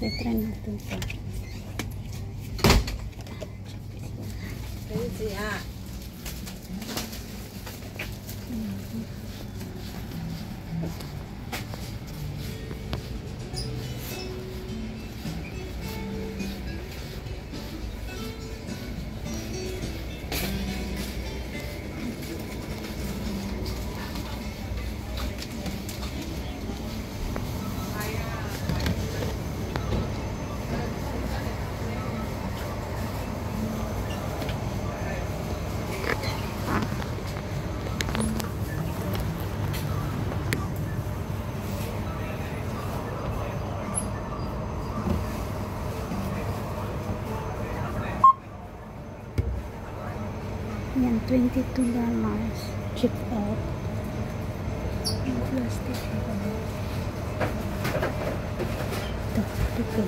So, try natin ito. Crazy, ah. Yan, $22. Chip out. Yung plastic. Ito, ito.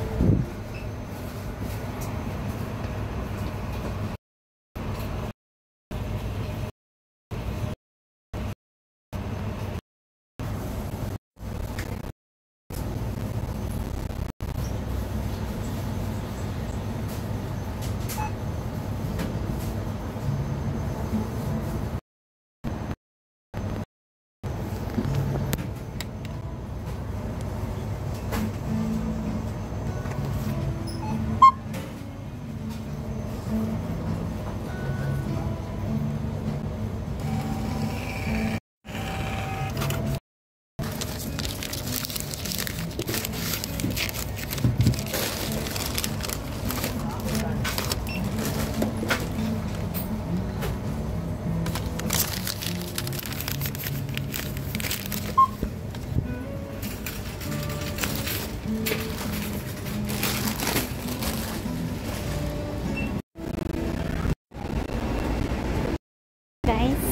Guys,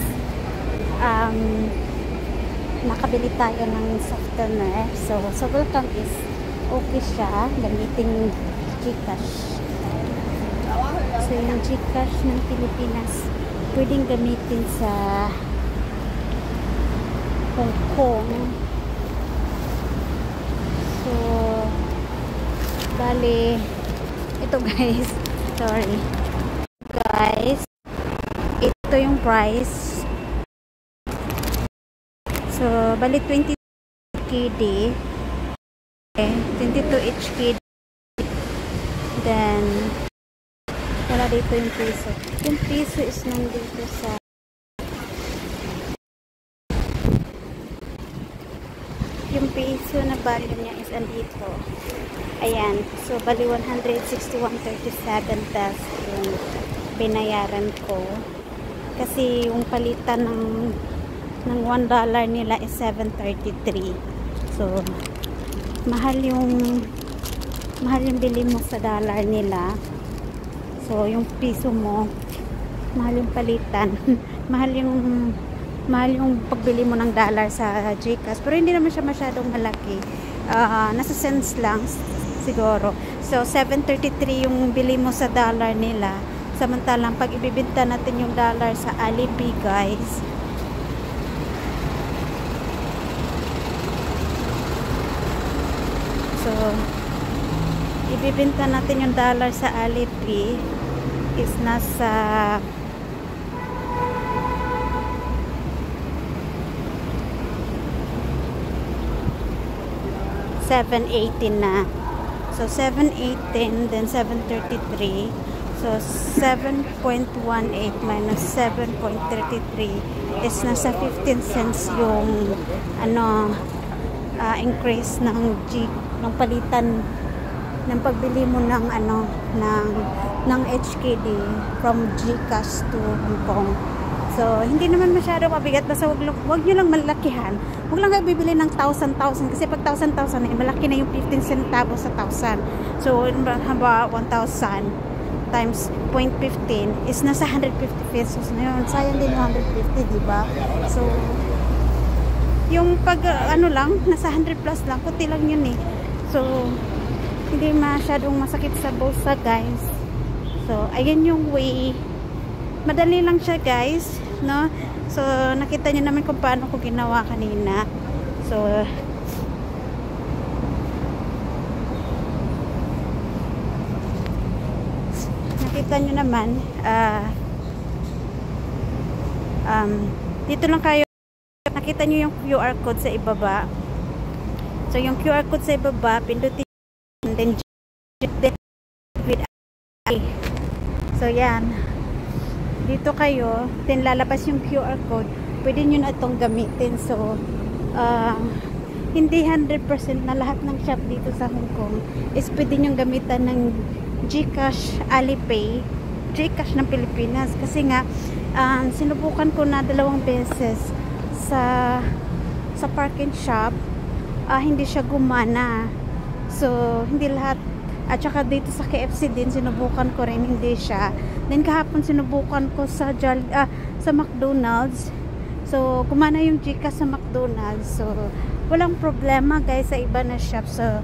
nakabili tayo ng softener. So welcome is okay siya. Gamitin GCash. So yung GCash ng Pilipinas pwedeng gamitin sa Hong Kong. So bali ito guys, sorry guys, ito yung price. So bali 20 KD, okay, 22 each KD. Then wala dito yung piso. Yung piso is nandito sa yung piso na value niya is andito. Ayan. So bali 161.37 pesos yung binayaran ko. Kasi yung palitan ng $1 nila is 7.33. So mahal yung bili mo sa dollar nila. So yung piso mo mahal yung palitan. mahal yung pagbili mo ng dollar sa GCash. Pero hindi naman siya masyadong malaki. Nasa cents lang siguro. So 7.33 yung bili mo sa dollar nila. Samantalang pag ibibenta natin yung dollar sa Alipay, guys, so ibibenta natin yung dollar sa Alipay is nasa 7.18 na. So 7.18 then 7.33. So 7.18 minus 7.33 is nasa 15 cents yung increase ng palitan ng pagbili mo ng ng HKD from GCash to Hong Kong. So hindi naman masyado mabigat, basta wag nyo lang malakihan. Wag lang kayo bibili ng 1,000 kasi pag 1,000 malaki na yung 15 centavos sa 1,000. So haba 1,000 times 0.15 is nasa 150 pesos na yun. Sayang din yung 150, diba? So yung pag lang, nasa 100 plus lang, kunti lang yun eh. So hindi masyadong masakit sa bulsa, guys. So ayan yung way. Madali lang siya, guys, no? So nakita niyo naman kung paano ko ginawa kanina. So makikita nyo naman, dito lang kayo, nakita nyo yung QR code sa ibaba. So yung QR code sa ibaba, pindutin, and then with I. So yan, dito kayo, then lalabas yung QR code, pwede nyo na itong gamitin. So hindi 100% na lahat ng shop dito sa Hong Kong is pwede nyo gamitan ng GCash, Alipay, GCash ng Pilipinas. Kasi nga sinubukan ko na 2 beses sa parking shop, hindi siya gumana. So hindi lahat. At saka dito sa KFC din sinubukan ko rin, hindi siya. Then kahapon sinubukan ko sa McDonald's. So gumana yung GCash sa McDonald's. So walang problema guys sa iba na shop. So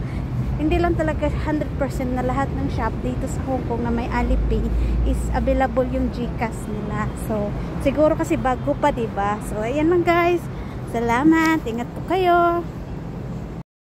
hindi lang talaga 100% na lahat ng shop dito sa Hong Kong na may Alipay is available yung GCash nila. So siguro kasi bago pa, diba? So ayan lang guys. Salamat. Ingat po kayo.